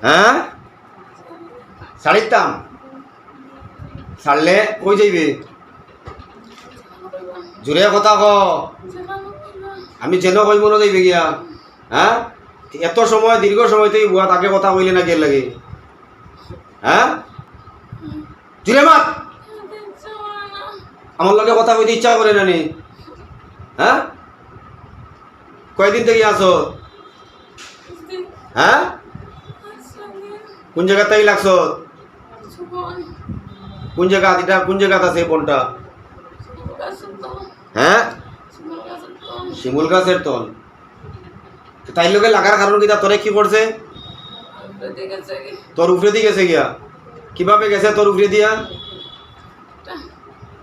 হ্যাঁ ছাড়িতাম ছাড়লে কই যাইবে জোরে কথা ক আমি যেন কইব না যাইবে গিয়া হ্যাঁ এত সময় দীর্ঘ সময় তুই বুয়া তাকে কথা কইলে না কে লাগে হ্যাঁ জোরে মাত আমার লগে কথা কইতে ইচ্ছা করে না নি হ্যাঁ কয়দিন থেকে আসো হ্যাঁ কোন জায়গা থেকে লাগছ কোন জায়গা এটা কোন জায়গা আছে ফোনটা হ্যাঁ শিমুল গাছের তল তাই লোকে লাগার কারণ কি তোরে কি করছে তোর উপরে দিয়ে গেছে গিয়া কিভাবে গেছে তোর উপরে দিয়া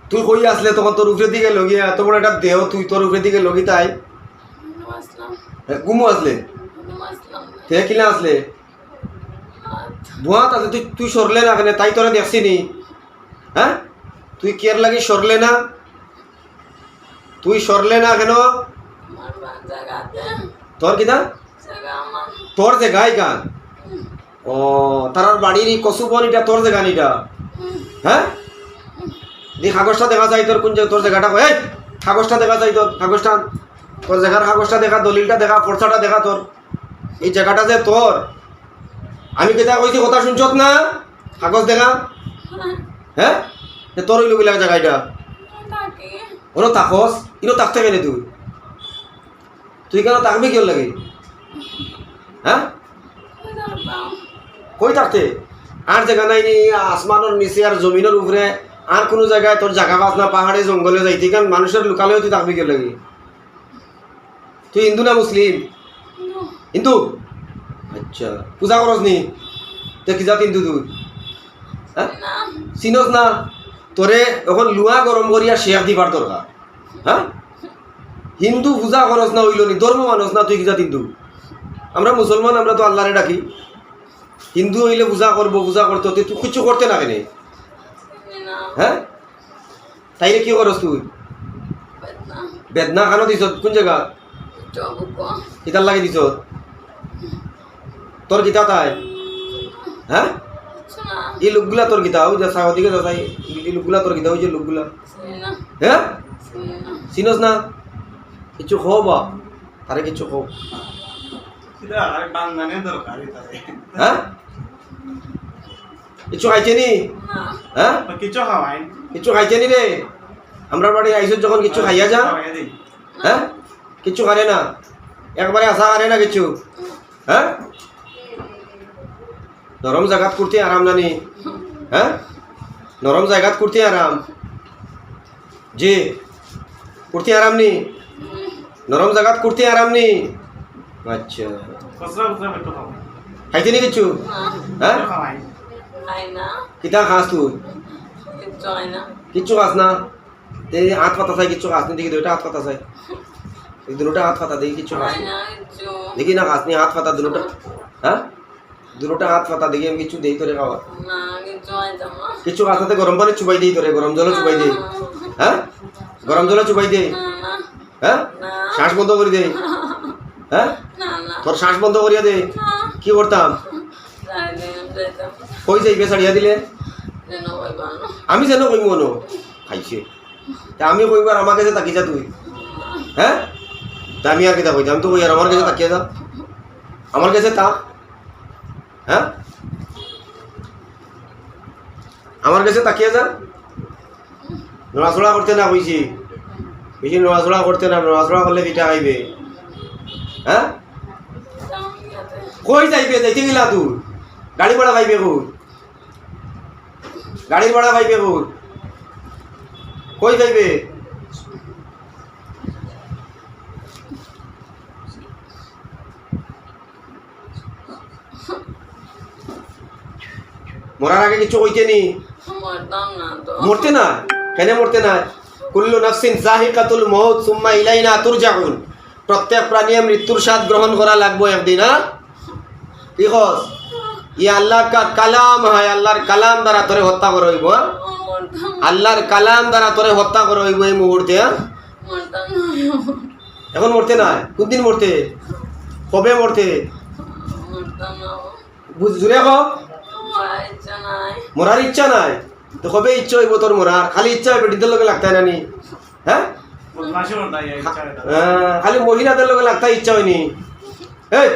তুই কই আসলে তখন তোর উপরে দিকে লগিয়া এত বড় একটা দেহ তুই তোর উপরে দিকে লগি তাই ঘুমো আসলে তে কিলা আসলে বুয়া তাতে তুই তুই সরলে না কেন তাই তোরা দেখছি নি হ্যাঁ তুই কেয়ার লাগি সরলে না তুই সরলে না কেন তোর কিনা তোর জায়গায় গান ও তার বাড়ির কসু বন এটা তোর জায়গা নিটা হ্যাঁ দি কাগজটা দেখা যায় তোর কোন তোর জায়গাটা এই কাগজটা দেখা যায় তোর কাগজটা তোর জায়গার কাগজটা দেখা দলিলটা দেখা ফর্সাটা দেখা তোর এই জায়গাটা যে তোর আমি কেটা কইছি কথা শুনছত না কাগজ দেখা হ্যাঁ তোর ওই লোক জায়গা এটা ওনো তাকস ইনো তাকতে কেন তুই তুই কেন তাকবি কেউ লাগে হ্যাঁ কই থাকতে আর জায়গা নাই নি আসমানের নিচে আর জমিনের উপরে আর কোনো জায়গায় তোর জায়গা পাস না পাহাড়ে জঙ্গলে যাইতে কারণ মানুষের লুকালেও তুই থাকবি কেউ লাগে তুই হিন্দু না মুসলিম হিন্দু আচ্ছা পূজা করস নি তো কি জাত হিন্দু তুই হ্যাঁ চিনস না তোরে এখন লুয়া গরম করিয়া শেয়ার দিবার দরকার হ্যাঁ হিন্দু পূজা করস না হইল নি ধর্ম মানুষ না তুই কি জাত হিন্দু আমরা মুসলমান আমরা তো আল্লাহরে ডাকি হিন্দু হইলে পূজা করবো পূজা করতো তুই কিছু করতে না কেনে হ্যাঁ তাইলে কি করস তুই বেদনা খানো দিছ কোন জায়গা কিতার লাগে দিছ তোর গীতা তাই হ্যাঁ এই লোকগুলা তোর গীতা ওই যে সাহদিকে যাই এই লোকগুলা তোর গীতা ওই যে লোকগুলা হ্যাঁ চিনস না কিছু খো বা তারে কিছু খো হ্যাঁ কিছু খাইছে নি হ্যাঁ কিছু খাইছে নি রে আমরা বাড়ি আইসো যখন কিছু খাইয়া যা হ্যাঁ কিছু খারে না একবারে আশা খারে না কিছু হ্যাঁ নরম জায়গাত করতে আরাম নানি হ্যাঁ নরম জায়গাত করতে আরাম জি করতে আরাম নি নরম জায়গাত করতে আরাম নি আচ্ছা খাইতে নি কিছু হ্যাঁ কিতা খাস তুই কিচ্ছু খাস না এই হাত পাতা চাই কিচ্ছু খাস নি দেখি দুইটা হাত পাতা চাই এই দুটা হাত পাতা দেখি কিচ্ছু খাস দেখি না খাস নি হাত পাতা দুটা হ্যাঁ দুটা হাত পাতা দেখি আমি কিছু দেই তোরে খাওয়া কিছু খাসাতে গরম পানি চুবাই দিই তোরে গরম জল চুবাই দিই হ্যাঁ গরম জল চুবাই দিই হ্যাঁ শ্বাস বন্ধ করে দে হ্যাঁ তোর শ্বাস বন্ধ করিয়া দে কি করতাম কই যাইবে ছাড়িয়া দিলে আমি যেন কইব ন খাইছে তা আমি কইব আর আমার কাছে তাকিয়ে যা তুই হ্যাঁ তা আমি আর কেটা কই আমি তো কই আর আমার কাছে তাকিয়ে যা আমার কাছে তা হ্যাঁ আমার কাছে তাকিয়ে যা নড়াচড়া করতে না কইছি বেশি নড়াচড়া করতে না নড়াচড়া করলে পিঠা খাইবে হ্যাঁ কই যাইবে যাইতে গেলা তুই গাড়ি ভাড়া পাইবে কই গাড়ির ভাড়া পাইবে কই যাইবে মরার আগে কিছু কইতে নি মরতে না কেন মরতে না কুল্লু নাফসিন যাহিকাতুল মউত সুম্মা ইলাইনা তুরজাউন প্রত্যেক প্রাণী মৃত্যুর স্বাদ গ্রহণ করা লাগবে একদিন না কি কস ये अल्लाह का कलाम है अल्लाहर कलाम द्वारा तोरे हत्या करो हইব আল্লাহর কালাম দ্বারা তোরে হত্যা করা হইব এই মুহূর্তে এখন মরতে না কোন দিন মরতে কবে মরতে জুড়ে মরার ইচ্ছা নাই তো কবে ইচ্ছা হইব তোর মরার খালি ইচ্ছা হইবে ডিদের লগে লাগতাই নানি হ্যাঁ খালি মহিলাদের লগে লাগতাই ইচ্ছা হয়নি এই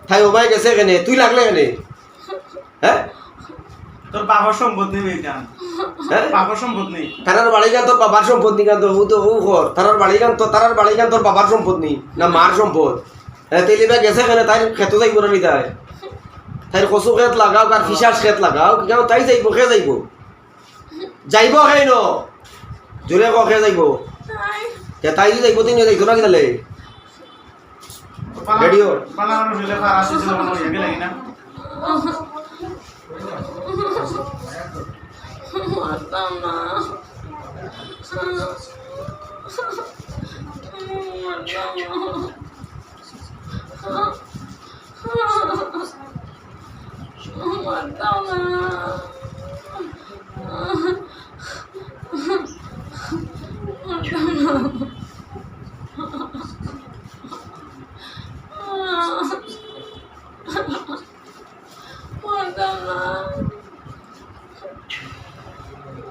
তাই ওবাই গেছে কেনে তুই লাগলে কেনে হ্যাঁ তোর বাবার সম্পদ নেই এটা বাবার সম্পদ নেই তারার বাড়ি গান তোর বাবার সম্পদ নি গান তো ও তো ও কর তারার বাড়ি গান তোর বাবার সম্পদ নি না মার সম্পদ তেলিবা গেছে কেনে তাই খেতে যাইব না তাই তাই কচু খেত লাগাও আর ফিসাস খেত লাগাও কেউ তাই যাইব খে যাইব যাইব খাই ন জোরে খে যাইব তাই যাইব তুই নিয়ে যাইতো না কিনালে রেডিও পালানো হইলে ফারাস ছিল মনে হইয়া গেল না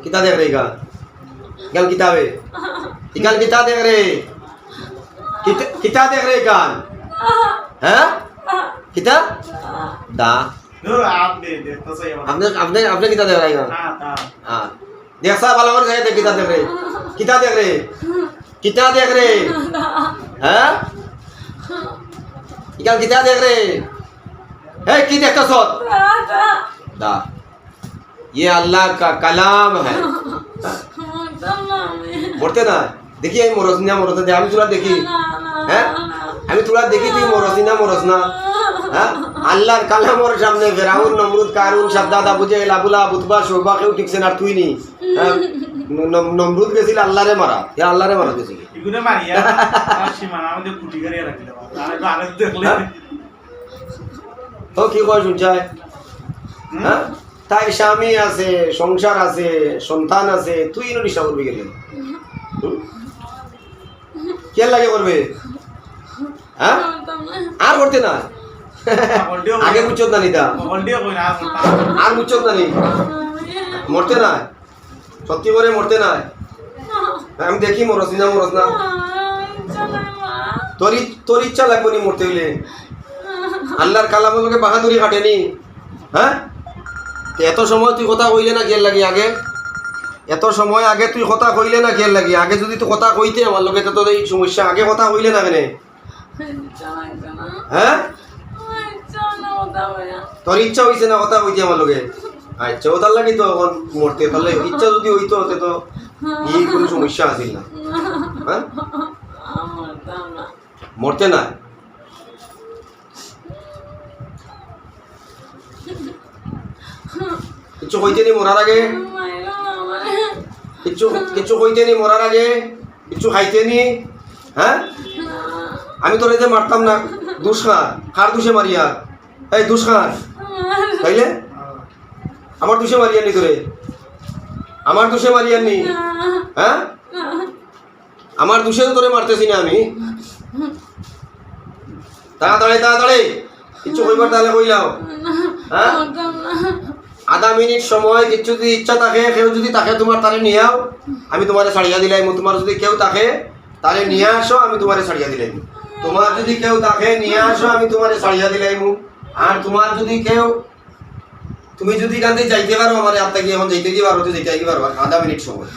कितना देख रही का गल किताबे इकल कितना देख रहे कितना देख रहे कान हैं कितना दा दूर आप दे तो सही बात आपने कितना देख रहे का हां देख सा वाला और देख कितना देख रहे कितना देख रहे हैं इकल कितना देख रहे है की देखता सो दा ये अल्लाह का कलाम है মরতে না দেখি আমি মরস না মরস না আমি তোরা দেখি হ্যাঁ আমি তোরা দেখি তুই মরস না হ্যাঁ আল্লাহর কালামর সামনে ফেরাউন নমরুদ কারুন শাদ্দাদ আবু জাহেল আবুলা বুতবা শোভা কেউ ঠিকছে না তুই নি নমরুদ গেছিল আল্লাহরে মারা হে আল্লাহরে মারা গেছিল এগুলো মারিয়া আর সীমানা আমাদের কুটি করে রাখলে আর আগে দেখলে ও কি কয় শুনছায় হ্যাঁ তাই স্বামী আছে সংসার আছে সন্তান আছে তুই ইনো নিশা করবি গেলে কে লাগে করবে হ্যাঁ আর করতে না আগে বুঝছত না নিতা আর বুঝছত না নি মরতে না সত্যি করে মরতে না আমি দেখি মরস না তোর ইচ্ছা লাগবে নি মরতে হইলে আল্লাহর কালামের লোকে বাহাদুরি কাটেনি হ্যাঁ এত সময় তুই কথা কইলে না কেন লাগি আগে এত সময় আগে তুই কথা কইলে না কেন লাগি আগে যদি তুই কথা কইতে আমার লোকে তো এই সমস্যা আগে কথা কইলে না কেনে হ্যাঁ তোর ইচ্ছা হইছে না কথা কইতে আমার লোকে আচ্ছা ও তার লাগি তো এখন মরতে তাহলে ইচ্ছা যদি হইতো হতে তো কি কোনো সমস্যা আছিল না হ্যাঁ মরতে না কিছু কইতে নি মরার আগে কিছু কইতে নি মরার আগে কিছু খাইতে নি হ্যাঁ আমি তোরে যে মারতাম না দুষ কার দুষে মারিয়া এই দুষ তাইলে আমার দুষে মারিয়া নি তোরে আমার দুষে মারিয়া নি হ্যাঁ আমার দুষে তো তোরে মারতেছি না আমি তাড়াতাড়ি কিছু কইবার তাহলে কইলাও হ্যাঁ আধা মিনিট সময় কিছু যদি ইচ্ছা থাকে কেউ যদি তাকে তোমার তারে নিয়ে আও আমি তোমারে ছাড়িয়া দিলাম তোমার যদি কেউ তাকে তারে নিয়ে আসো আমি তোমারে ছাড়িয়া দিলাম তোমার যদি কেউ তাকে নিয়ে আসো আমি তোমারে ছাড়িয়া দিলাম আর তোমার যদি কেউ তুমি যদি কান্দি যাইতে পারো আমার আপনাকে এখন যাইতে কি পারো তো যাইতে কি পারো আধা মিনিট সময়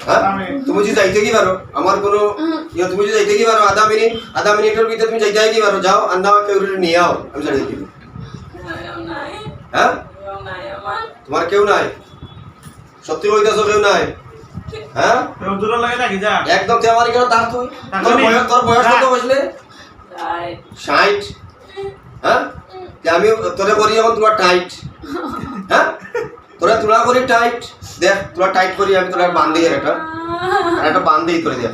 হ্যাঁ তুমি যদি যাইতে কি পারো আমার কোনো তুমি যদি যাইতে কি পারো আধা মিনিটের ভিতরে তুমি যাইতে কি পারো যাও আন্না কেউ নিয়ে আও আমি ছাড়িয়ে দিব হ্যাঁ তোমার কেউ নাই সত্যি কইতাছ কেউ নাই হ্যাঁ দূর লাগে নাকি যা একদম তে আমার কেন তার তুই তোর বয়স কত হইছে 60 হ্যাঁ আমি তোরে করি এখন তোমার টাইট হ্যাঁ তোরা তুলা করি টাইট দেখ তোরা টাইট করি আমি তোরা বান্ধি একটা বান্ধি করে দেখ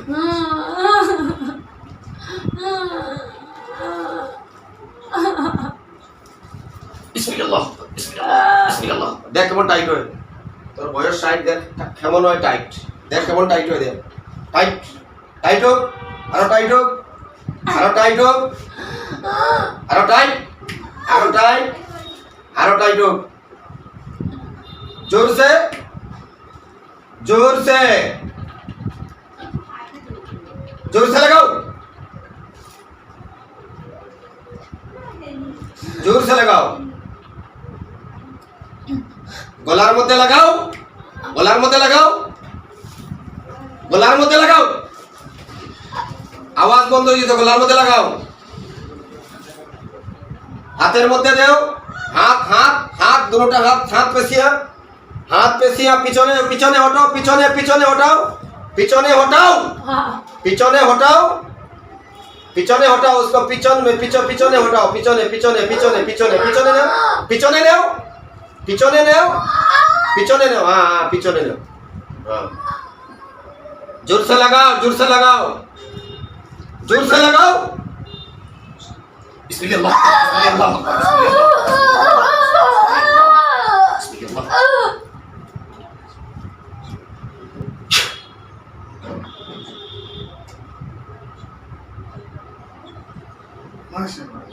বিসমিল্লাহ দেখ কেমন টাইট হয় তোর বয়স 60 দেখ কেমন হয় টাইট দেখ কেমন টাইট হয় দেখ টাইট হোক আরো টাইট হোক আরো টাইট लाइट हो जोर से जोर से जोर से लगाओ जोर से लगाओ गलार मध्य लगाओ गलार मध्य लगाओ गलार मध्य लगाओ आवाज बंद हो गई गलार मध्य लगाओ हाथेर मध्य देओ हाथ हाथ हाथ दोनोटा हाथ हाथ पेशिया पिछने पिछने हटाओ पिछने पिछने हटाओ पिछने हटाओ पिछने हटाओ पिछने हटाओ उसको पिछन में पिछने हटाओ पिछने पिछने पिछने पिछने पिछने ले पिछने ले पिछने ले पिछने ले हाँ हाँ पिछने ले हाँ जोर से लगाओ जोर से लगाओ जोर से लगाओ बिस्मिल्लाह माशाल्लाह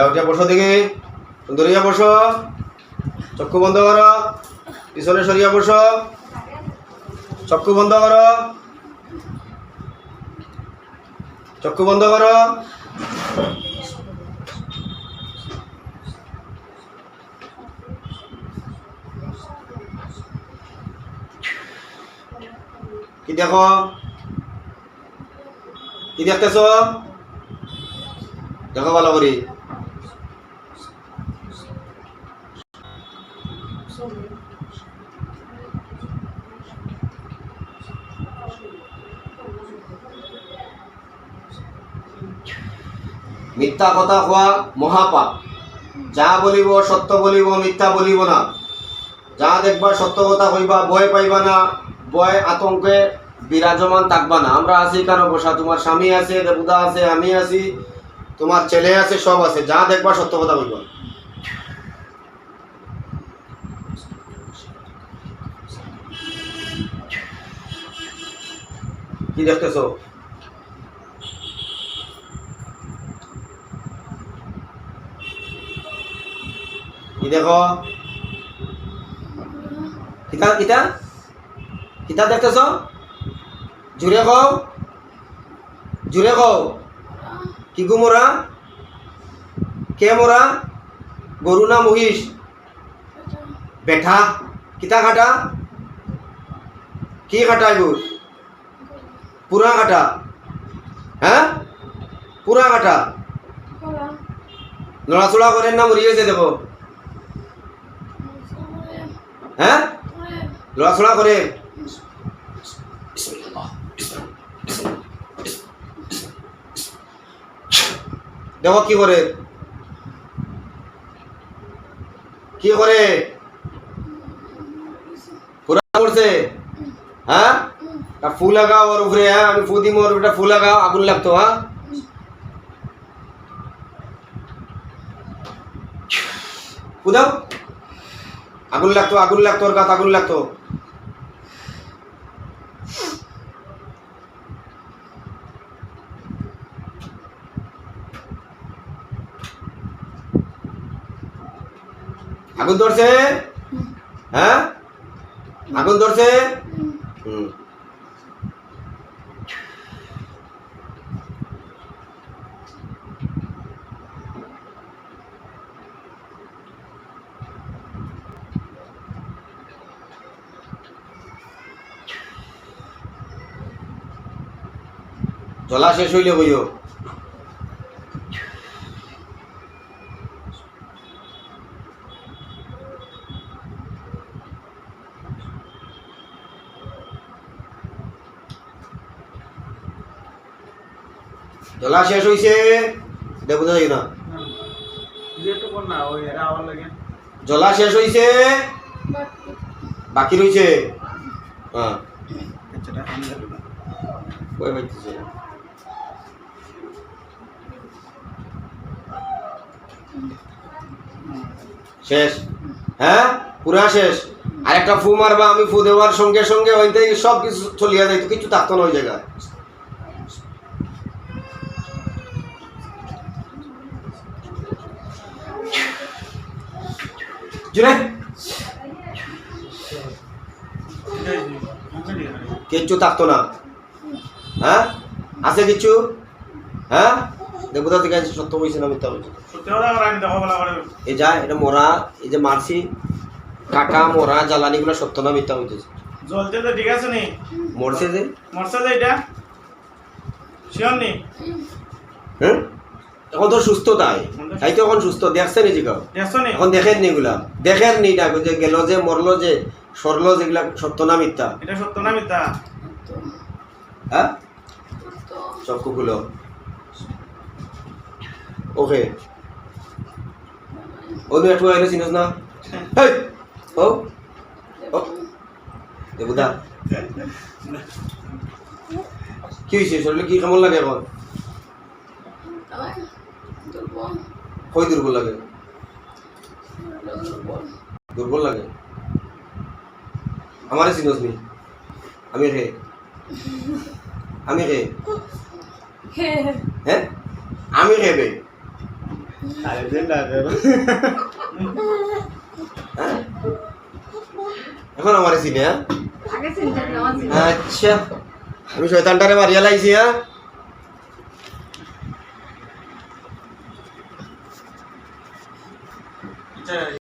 ওটা বসো দেখি সুন্দরিয়া বসো চক্ষু বন্ধ করো পিছনে সরিয়া বসো চক্ষু বন্ধ করো চক্ষু বন্ধ করো কি দেখো কি দেখতেছ দেখো ভালো করি মিথ্যা কথা কোয়া মহাপাপ যা বলিব সত্য বলিব মিথ্যা বলিব না যা দেখবা সত্য কথা কইবা ভয় পাইবা না ভয় আতঙ্কে বিরাজমান থাকবা না আমরা আছি কেন বসা তোমার স্বামী আছে দেবুদা আছে আমি আছি তোমার ছেলে আছে সব আছে যা দেখবা সত্য কথা কইবা কি দেখতেছো কি দেখো কিতা কিতা কিতা দেখতেছ জুড়ে কও কি গো মোরা কে মোরা গরু না মহিষ বেঠা কিতা খাটা কি খাটা এগুলো পুরা খাটা হ্যাঁ পুরা খাটা নড়াচড়া করেন না মরিয়ে গেছে দেখো হ্যাঁ লড়াচড়া করে দেখো কি করে কি করে পুরা করছে হ্যাঁ ফু লাগাও ওর উপরে হ্যাঁ আমি ফু দিব ওর ফু লাগাও আগুন লাগতো হ্যাঁ ফু দাও আগুন লাগতো ওর গাত আগুন লাগতো আগুন ধরছে হ্যাঁ আগুন ধরছে জ্বলা শেষ হইলে কইও জ্বলা শেষ হইছে এটা বোঝা যায় না যেহেতু কোন না ওই এরা আবার লাগে জ্বলা শেষ হইছে বাকি রইছে হ্যাঁ আচ্ছা আমি যাবো কই বাইতেছে শেষ হ্যাঁ পুরা শেষ আর একটা ফু মারবা আমি ফু দেওয়ার সঙ্গে সঙ্গে ওই থেকে সব কিছু চলিয়া যাইতো কিছু থাকতো না ওই জায়গায় জুনে কিচ্ছু থাকতো না হ্যাঁ আছে কিছু হ্যাঁ দেবতা থেকে সত্য বলছে না মিথ্যা বলছে সত্যি কথা করে আমি দেখো বলা করে এই যা এটা মরা এই যে মারছি কাটা মরা জ্বালানি গুলো সত্য না মিথ্যা বলতেছে জ্বলতে তো ঠিক আছে নি মরছে যে মরছে যে এটা শিওর নি হ্যাঁ এখন তো সুস্থ তাই তো এখন সুস্থ দেখছে নি জিগাও দেখছো নি এখন দেখেন নি এগুলা দেখেন নি এটা যে গেল যে মরলো যে সরলো যেগুলা সত্য না মিথ্যা এটা সত্য না মিথ্যা হ্যাঁ চক্ষুগুলো ওকে অন্য একটু আইলে চিনস না হেই ও ও দেবুদা কি হয়েছে শরীরে কি কেমন লাগে এখন কই দুর্বল লাগে দুর্বল লাগে আমারে চিনস নি আমি রে আমি রে হ্যাঁ আমি রে বে আরে দেন না হ্যাঁ? এখন আমারে চিনে হ্যাঁ আচ্ছা আমি শয়তানটারে মারিয়া লাইছি হ্যাঁ